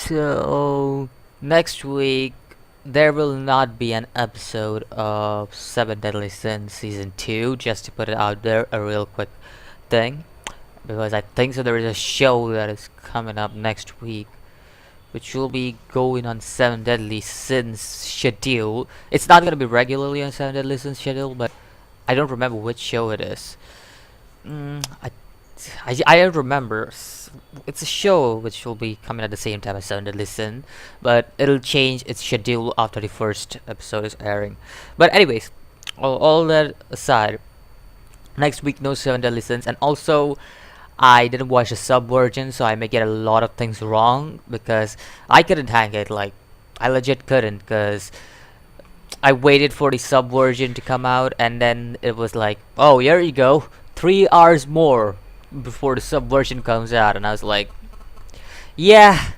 So next week there will not be an episode of Seven Deadly Sins season 2, just to put it out there, a real quick thing, because I think so there is a show that is coming up next week which will be going on Seven Deadly Sins schedule. It's not gonna be regularly on Seven Deadly Sins schedule, but I don't remember which show it is. I don't remember. It's a show which will be coming at the same time as Seven Deadly Sin, but it'll change its schedule after the first episode is airing. But anyways, all that aside, next week no Seven Deadly Sins, and also I didn't watch the sub version, so I may get a lot of things wrong because I couldn't hang it. Like, I legit couldn't, because I waited for the sub version to come out, and then it was like, oh, here you go, 3 hours more before the sub version comes out, and I was like, yeah,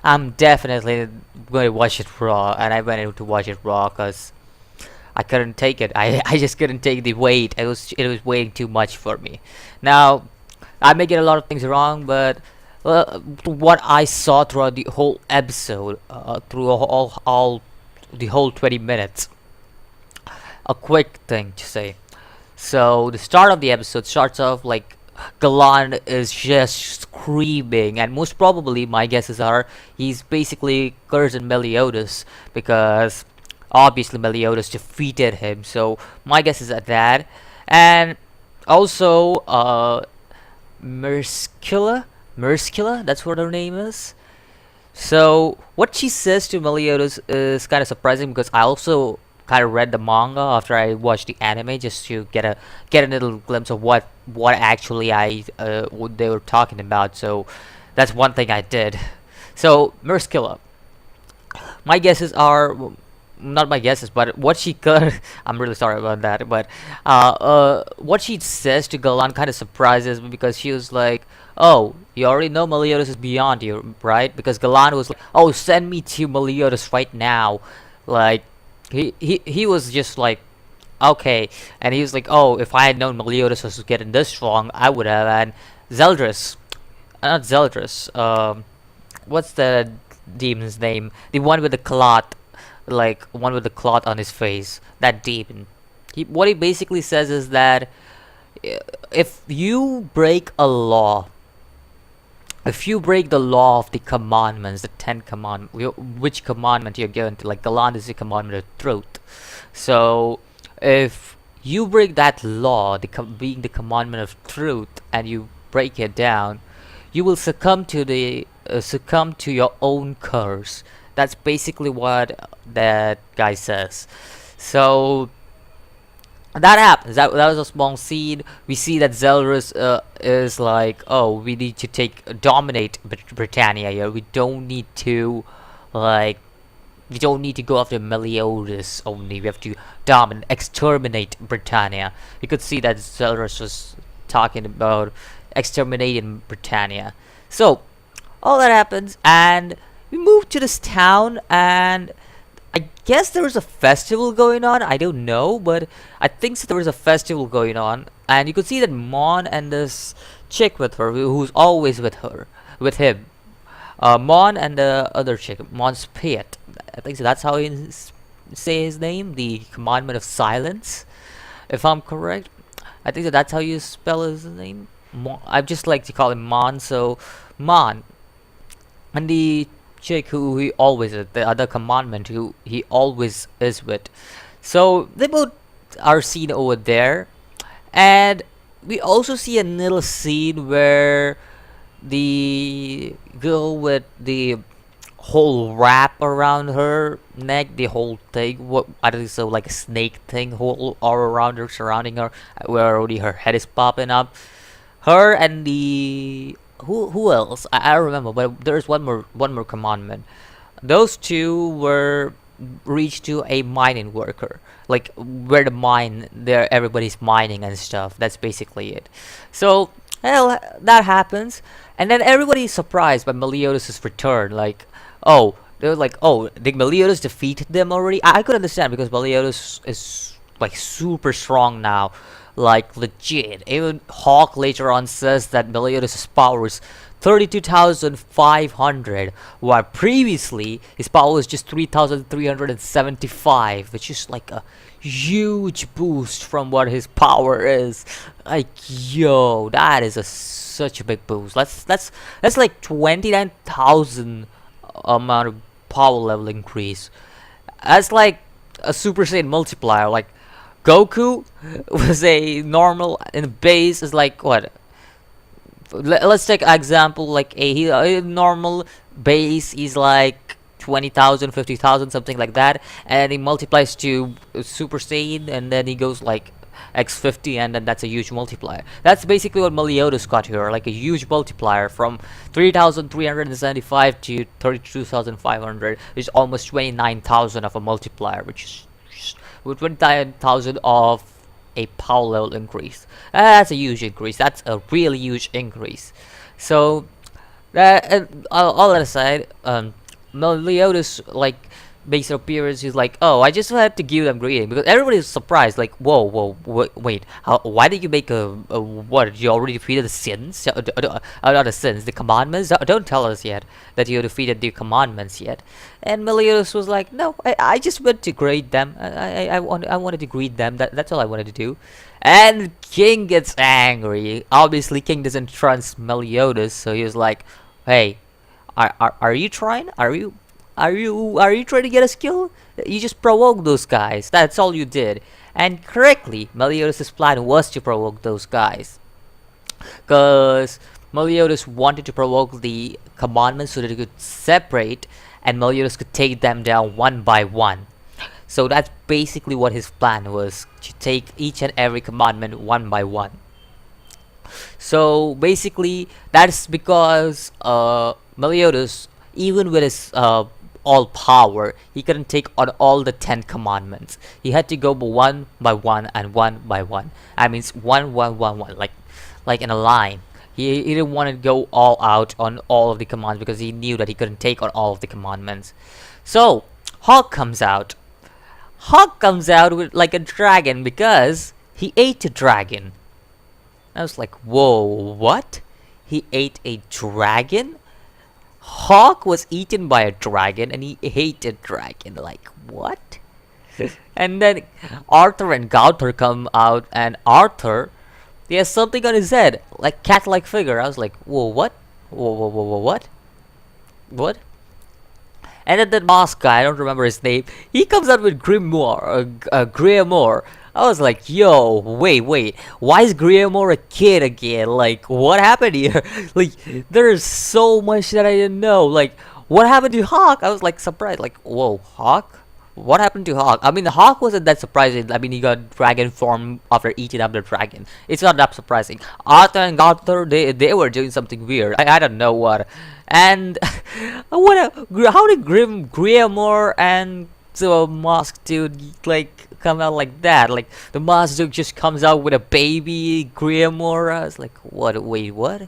I'm definitely going to watch it raw, and I went in to watch it raw because I couldn't take it. I just couldn't take the wait. It was waiting too much for me. Now, I may get a lot of things wrong, but what I saw throughout the whole episode, through all the whole 20 minutes, a quick thing to say. So the start of the episode starts off like Galan is just screaming, and most probably my guesses are he's basically cursing Meliodas because obviously Meliodas defeated him. So my guess is at that, and also Merskilla, that's what her name is. So what she says to Meliodas is kind of surprising because I also kind of read the manga after I watched the anime just to get a little glimpse of what actually what they were talking about. So that's one thing I did. So Merskilla, my guesses are not my guesses, but what she could. I'm really sorry about that, but what she says to Galan kind of surprises me because she was like, "Oh, you already know Meliodas is beyond you, right?" Because Galan was like, "Oh, send me to Meliodas right now," like he was just like, "Okay," and he was like, "Oh, if I had known Meliodas was getting this strong, I would have." And Zeldris, not Zeldris, what's the demon's name? The one with the cloth, like one with the cloth on his face. That demon. What he basically says is that if you break a law, if you break the law of the commandments, the 10 commandments, which commandment you're given to, like Galan is the commandment of truth. So if you break that law, being the commandment of truth, and you break it down, you will succumb to your own curse. That's basically what that guy says. So that happens. That was a small scene. We see that Zelrus is like, oh, we need to dominate Britannia here. We don't need to go after Meliodas only. We have to exterminate Britannia. You could see that Zelrus was talking about exterminating Britannia. So all that happens, and we move to this town, and I guess there was a festival going on. I don't know, but I think so there was a festival going on, and you could see that Mon and this chick with her, who's always with him. Mon and the other chick, Mon's Piet. I think so. That's how you say his name. The Commandment of Silence, if I'm correct. I think that's how you spell his name. I just like to call him Mon. So Mon and the chick who he always is, the other commandment who he always is with. So they both are seen over there, and we also see a little scene where the girl with the whole wrap around her neck, the whole thing, what I don't think so, like a snake thing, whole all around her, surrounding her, where already her head is popping up. Her and the who else? I don't remember, but there's one more commandment. Those two were reached to a mining worker, like where the mine there everybody's mining and stuff. That's basically it. So hell, that happens, and then everybody's surprised by Meliodas' return. Like, oh, they were like, oh, did Meliodas defeat them already? I could understand because Meliodas is like super strong now. like legit. Even Hawk later on says that Meliodas' power is 32,500, while previously his power was just 3,375, which is like a huge boost from what his power is. Like, yo, that is such a big boost. That's like 29,000 amount of power level increase. That's like a Super Saiyan multiplier. Like Goku was a normal in the base is like what? Let's take an example like a normal base is like 20,000, 50,000, something like that, and he multiplies to Super Saiyan, and then he goes like x50, and then that's a huge multiplier. That's basically what Meliodas got here, like a huge multiplier from 3,375 to 32,500, which is almost 29,000 of a multiplier, which is with 29,000 of a power level increase. That's a huge increase. That's a really huge increase. So all that aside, Meliodas like makes an appearance. He's like, "Oh, I just had to give them greeting," because everybody is surprised. Like, "Whoa, wait! Why did you make a what? You already defeated the sins? Not the sins, the commandments. Don't tell us yet that you defeated the commandments yet." And Meliodas was like, "No, I just went to greet them. I wanted to greet them. That's all I wanted to do." And King gets angry. Obviously, King doesn't trust Meliodas, so he was like, "Hey, are you trying? Are you trying to get a skill? You just provoke those guys. That's all you did." And correctly, Meliodas' plan was to provoke those guys, because Meliodas wanted to provoke the commandments so that he could separate, and Meliodas could take them down one by one. So that's basically what his plan was, to take each and every commandment one by one. So basically, that's because Meliodas, even with his all power, he couldn't take on all the 10 commandments. He had to go one by one and one by one. I mean, one, like in a line. He didn't want to go all out on all of the commands because he knew that he couldn't take on all of the commandments. So Hawk comes out. Hawk comes out with like a dragon because he ate a dragon. I was like, whoa, what? He ate a dragon? Hawk was eaten by a dragon and he ate a dragon. Like, what? And then Arthur and Gauthar come out, and Arthur, he has something on his head, like cat-like figure. I was like, whoa, what? Whoa, what? What? And then the mask guy, I don't remember his name, he comes out with Grimoire. I was like, yo, wait, why is Grimoire a kid again? Like, what happened here? Like, there's so much that I didn't know. Like, what happened to Hawk? I was like surprised, like, whoa, Hawk? What happened to Hawk? I mean, Hawk wasn't that surprising. I mean, he got dragon form after eating up the dragon. It's not that surprising. Arthur and Gauthar, they were doing something weird. I don't know what. And how did Grimoire and the mask dude like come out like that? Like the mask dude just comes out with a baby Grimoire. I was like, what? Wait, what?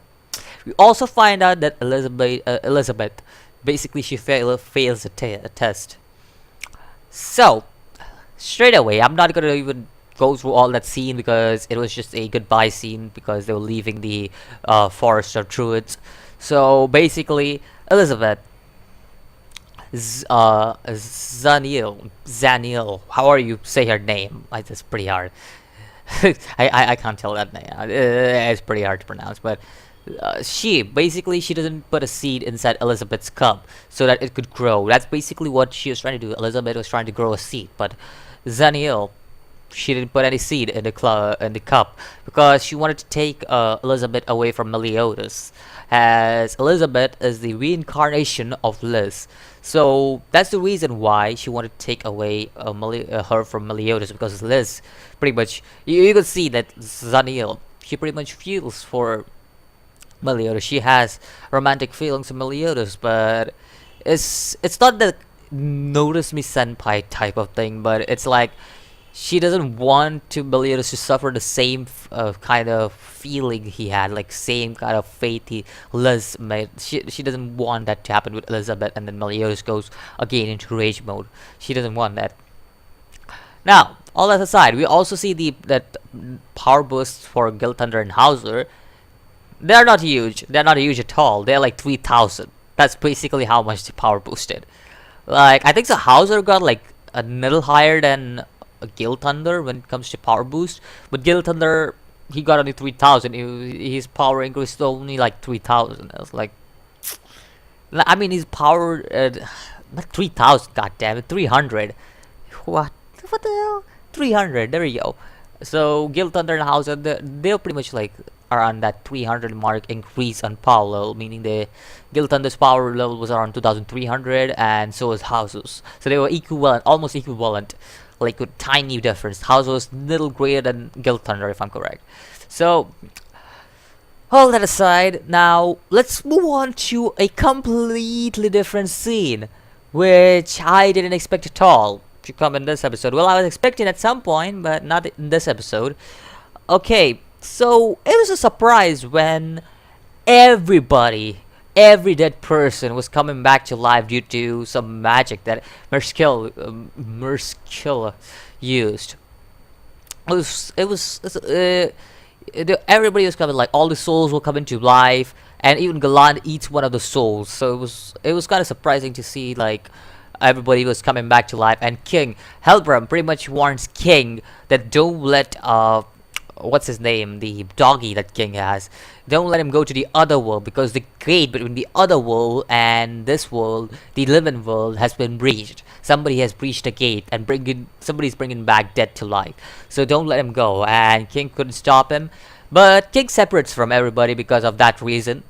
We also find out that Elizabeth, basically she fails a test. So straight away, I'm not gonna even go through all that scene because it was just a goodbye scene because they were leaving the forest of druids. So basically, Elizabeth, Zaniel, how you say her name? It's pretty hard. I can't tell that name. It's pretty hard to pronounce, but she doesn't put a seed inside Elizabeth's cup so that it could grow. That's basically what she was trying to do. Elizabeth was trying to grow a seed, but Zaniel, she didn't put any seed in the cup because she wanted to take Elizabeth away from Meliodas, as Elizabeth is the reincarnation of Liz. So that's the reason why she wanted to take away her from Meliodas, because Liz pretty much, you could see that Zaniel, she pretty much feels for Meliodas. She has romantic feelings for Meliodas, but it's not the notice me senpai type of thing, but it's like she doesn't want to Meliodas to suffer the same kind of feeling he had, like same kind of fate Liz made. She doesn't want that to happen with Elizabeth, and then Meliodas goes again into rage mode. She doesn't want that. Now, all that aside, we also see the that power boosts for Guild Thunder and Hauser. They're not huge. They're not huge at all. They're like 3,000. That's basically how much the power boosted. Like, I think the Hauser got like a little higher than a Guild Thunder when it comes to power boost. But Guild Thunder, he got only 3,000. His power increased to only like 3,000. I was like, I mean, his power, not 3,000, god damn it, 300. What? What the hell? 300, there you go. So, Guild Thunder and Hauser, they're pretty much like around that 300 mark increase on power level, meaning the Guild Thunder's power level was around 2,300, and so was Hauser's. So they were equivalent, almost equivalent, like with tiny difference. Hauser was little greater than Guild Thunder, if I'm correct. So, all that aside, now let's move on to a completely different scene, which I didn't expect at all to come in this episode. Well, I was expecting at some point, but not in this episode. Okay, so it was a surprise when every dead person was coming back to life due to some magic that Merskilla used. Everybody was coming, like all the souls will come into life, and even Galan eats one of the souls. So it was kind of surprising to see like everybody was coming back to life, and King Helbram pretty much warns King that don't let what's his name, the doggy that King has, don't let him go to the other world, because the gate between the other world and this world, the living world, has been breached. Somebody has breached the gate and somebody's bringing back dead to life. So don't let him go. And King couldn't stop him, but King separates from everybody because of that reason.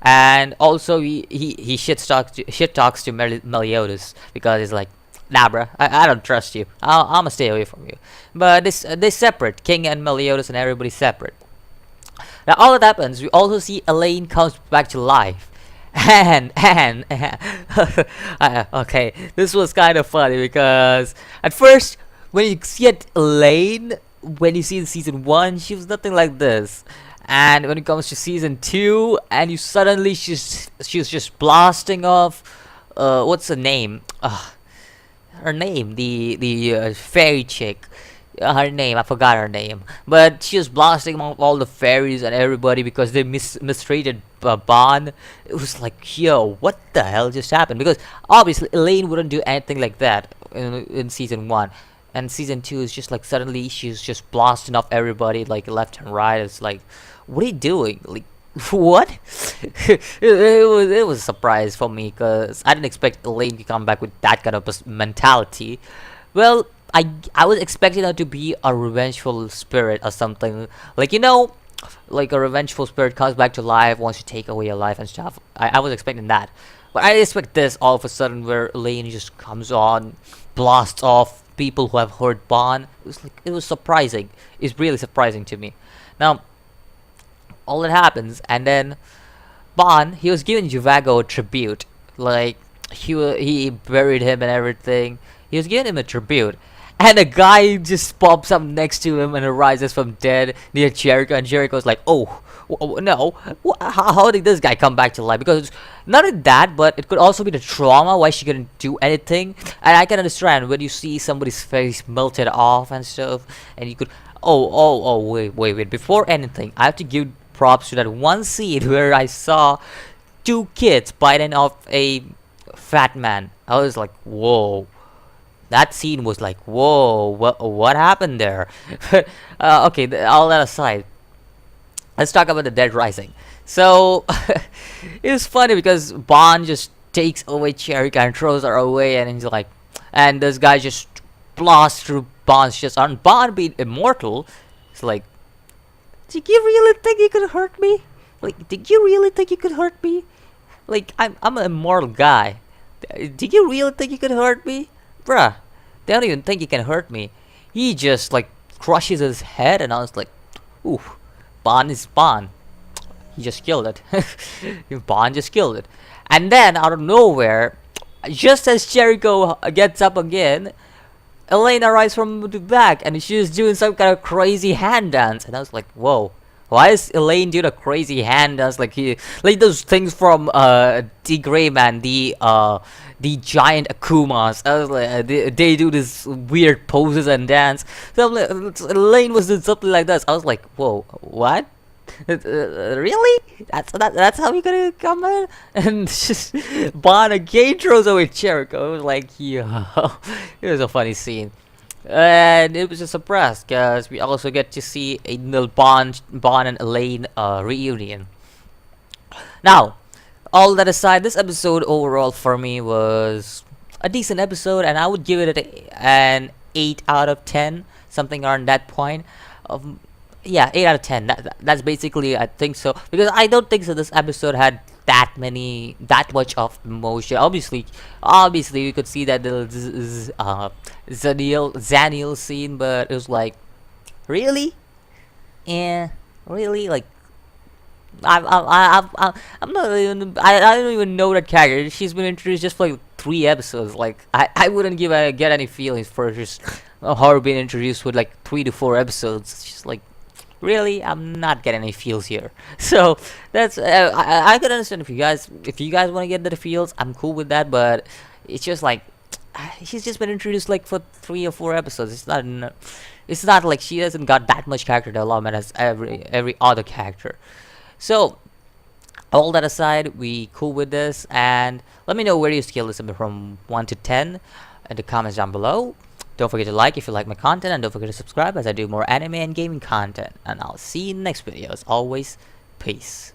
And also he shit talks to Meliodas, because he's like, nah, bruh, I don't trust you. I'ma stay away from you. But they separate. King and Meliodas and everybody separate. Now all that happens, we also see Elaine comes back to life. And okay, this was kind of funny, because at first when you see Elaine, when you see in season 1, she was nothing like this. And when it comes to season 2, and you suddenly she's just blasting off what's her name? Her name, the fairy chick. Her name, I forgot her name, but she was blasting off all the fairies and everybody because they mistreated Bon. It was like, yo, what the hell just happened? Because obviously Elaine wouldn't do anything like that in season 1, and season 2 is just like suddenly she's just blasting off everybody like left and right. It's like, what are you doing? Like, what? it was a surprise for me, because I didn't expect Elaine to come back with that kind of mentality. Well, I was expecting her to be a revengeful spirit or something, like, you know, like a revengeful spirit comes back to life, wants to take away your life and stuff. I was expecting that, but I didn't expect this all of a sudden, where Elaine just comes on, blasts off people who have heard Bon. It was surprising. It's really surprising to me. Now all that happens, and then Bon, he was giving Juvago a tribute, like he buried him and everything. He was giving him a tribute, and a guy just pops up next to him and arises from dead near Jericho, and Jericho's like, oh, no, how did this guy come back to life? Because not only that, but it could also be the trauma why she couldn't do anything. And I can understand when you see somebody's face melted off and stuff, and you could, wait, before anything, I have to give props to that one scene where I saw 2 kids biting off a fat man. I was like, whoa. That scene was like, whoa, what happened there? Okay, all that aside, let's talk about the Dead Rising. So it was funny because Bon just takes away Cherika and throws her away, and he's like, and this guy just blasts through Bon's chest. And Bon being immortal, it's like, did you really think you could hurt me? Like, did you really think you could hurt me? Like, I'm an immortal guy. Did you really think you could hurt me? Bruh, they don't even think you can hurt me. He just, like, crushes his head, and I was like, ooh, Bon is Bon. He just killed it. Bon just killed it. And then, out of nowhere, just as Jericho gets up again, Elaine arrives from the back, and she's doing some kind of crazy hand dance, and I was like, whoa, Why is Elaine doing a crazy hand dance like those things from the Gray Man, the giant Akumas? I was like, they do this weird poses and dance. So I'm like, Elaine was doing something like this. I was like, whoa, what? Really? That's how you gonna come in? And just Bon again throws away Jericho. It was like, yo, it was a funny scene. And it was a surprise because we also get to see a little Bon and Elaine reunion. Now, all that aside, this episode overall for me was a decent episode, and I would give it an 8 out of 10, something around that point. Um, yeah, 8 out of 10. That's basically, I think so, because I don't think so. This episode had that much of emotion. Obviously, we could see that the Zaniel scene, but it was like, really, yeah, really, like. I'm not even. I don't even know that character. She's been introduced just for like 3 episodes. Like I wouldn't get any feelings for just her being introduced with like 3 to 4 episodes. It's just like, really, I'm not getting any feels here. So that's I could understand if you guys want to get the feels, I'm cool with that. But it's just like she's just been introduced like for 3 or 4 episodes. It's not like she hasn't got that much character development as every other character. So, all that aside, we cool with this, and let me know where you scale this from 1 to 10 in the comments down below. Don't forget to like if you like my content, and don't forget to subscribe as I do more anime and gaming content. And I'll see you in the next video. As always, peace.